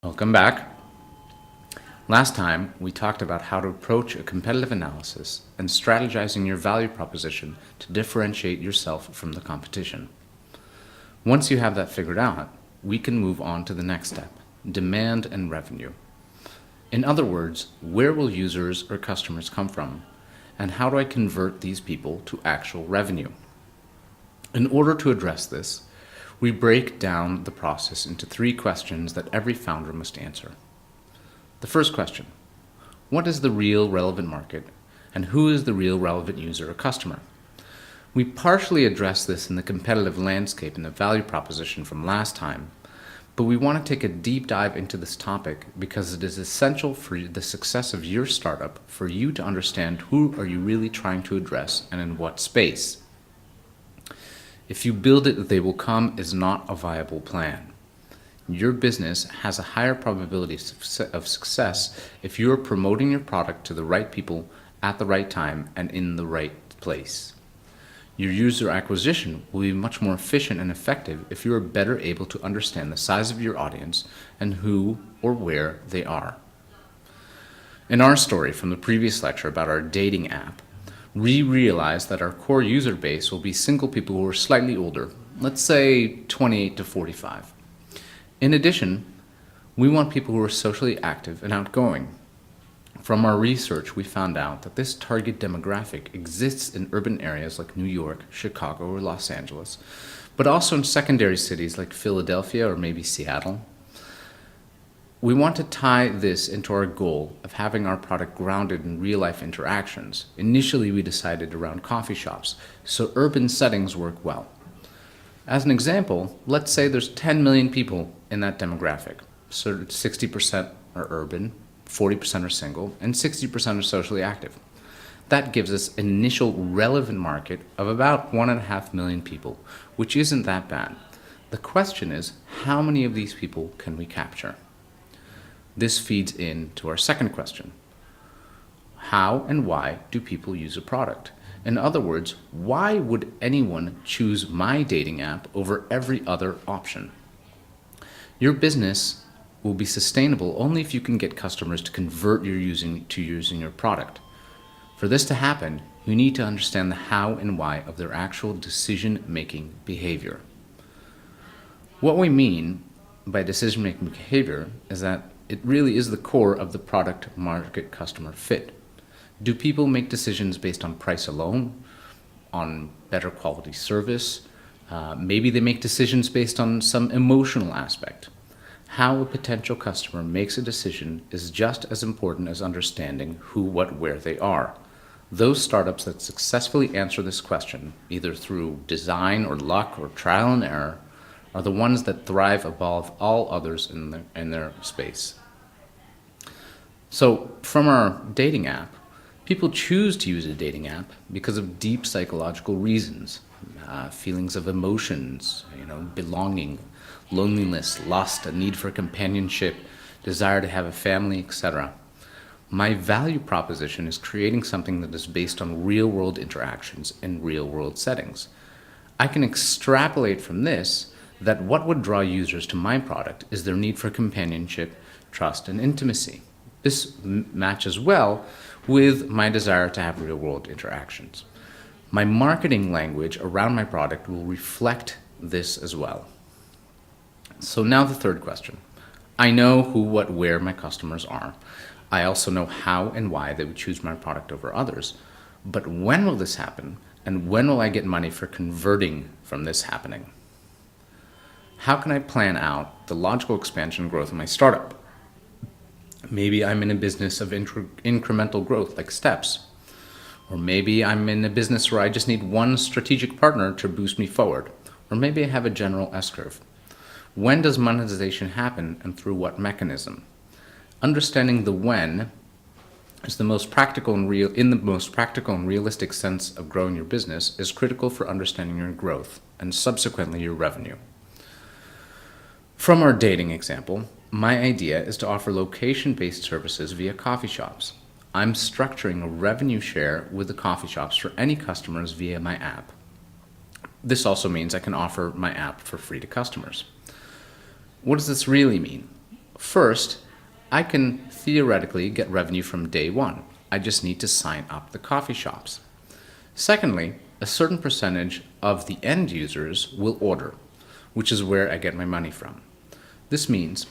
Welcome back. Last time, we talked about how to approach a competitive analysis and strategizing your value proposition to differentiate yourself from the competition. Once you have that figured out, we can move on to the next step, demand and revenue. In other words, where will users or customers come from, and how do I convert these people to actual revenue? In order to address this, we break down the process into 3 questions that every founder must answer. The first question: what is the real relevant market, and who is the real relevant user or customer? We partially addressed this in the competitive landscape and the value proposition from last time, but we want to take a deep dive into this topic because it is essential for the success of your startup for you to understand who are you really trying to address and in what space. If you build it, they will come is not a viable plan. Your business has a higher probability of success if you are promoting your product to the right people at the right time and in the right place. Your user acquisition will be much more efficient and effective if you are better able to understand the size of your audience and who or where they are. In our story from the previous lecture about our dating app, we realized that our core user base will be single people who are slightly older, let's say 28 to 45. In addition, we want people who are socially active and outgoing. From our research, we found out that this target demographic exists in urban areas like New York, Chicago, or Los Angeles, but also in secondary cities like Philadelphia or maybe Seattle. We want to tie this into our goal of having our product grounded in real-life interactions. Initially, we decided around coffee shops, so urban settings work well. As an example, let's say there's 10 million people in that demographic. So 60% are urban, 40% are single, and 60% are socially active. That gives us an initial relevant market of about 1.5 million people, which isn't that bad. The question is, how many of these people can we capture? This feeds into our second question. How and why do people use a product? In other words, why would anyone choose my dating app over every other option? Your business will be sustainable only if you can get customers to convert using your product. For this to happen, you need to understand the how and why of their actual decision-making behavior. What we mean by decision-making behavior is that it really is the core of the product market customer fit. Do people make decisions based on price alone, on better quality service? Maybe they make decisions based on some emotional aspect. How a potential customer makes a decision is just as important as understanding who, what, where they are. Those startups that successfully answer this question, either through design or luck or trial and error, are the ones that thrive above all others in their space. So, from our dating app, people choose to use a dating app because of deep psychological reasons, feelings of emotions, belonging, loneliness, lust, a need for companionship, desire to have a family, etc. My value proposition is creating something that is based on real-world interactions in real-world settings. I can extrapolate from this that what would draw users to my product is their need for companionship, trust, and intimacy. This matches well with my desire to have real-world interactions. My marketing language around my product will reflect this as well. So now the third question. I know who, what, where my customers are. I also know how and why they would choose my product over others. But when will this happen? And when will I get money for converting from this happening? How can I plan out the logical expansion and growth of my startup? Maybe I'm in a business of incremental growth like steps. Or maybe I'm in a business where I just need one strategic partner to boost me forward. Or maybe I have a general S-curve. When does monetization happen and through what mechanism? Understanding the when is the most practical and realistic sense of growing your business is critical for understanding your growth and subsequently your revenue. From our dating example, my idea is to offer location-based services via coffee shops. I'm structuring a revenue share with the coffee shops for any customers via my app. This also means I can offer my app for free to customers. What does this really mean? First, I can theoretically get revenue from day one. I just need to sign up the coffee shops. Secondly, a certain percentage of the end users will order, which is where I get my money from. This means,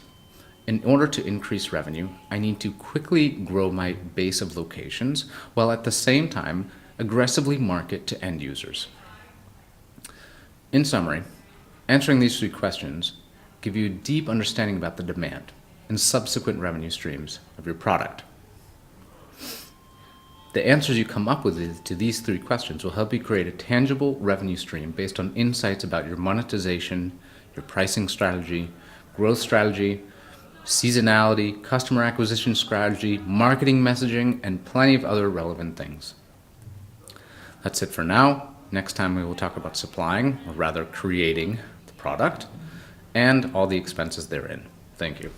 in order to increase revenue, I need to quickly grow my base of locations while at the same time aggressively market to end users. In summary, answering these three questions give you a deep understanding about the demand and subsequent revenue streams of your product. The answers you come up with to these three questions will help you create a tangible revenue stream based on insights about your monetization, your pricing strategy, growth strategy, seasonality, customer acquisition strategy, marketing messaging, and plenty of other relevant things. That's it for now. Next time we will talk about supplying, or rather creating, the product and all the expenses therein. Thank you.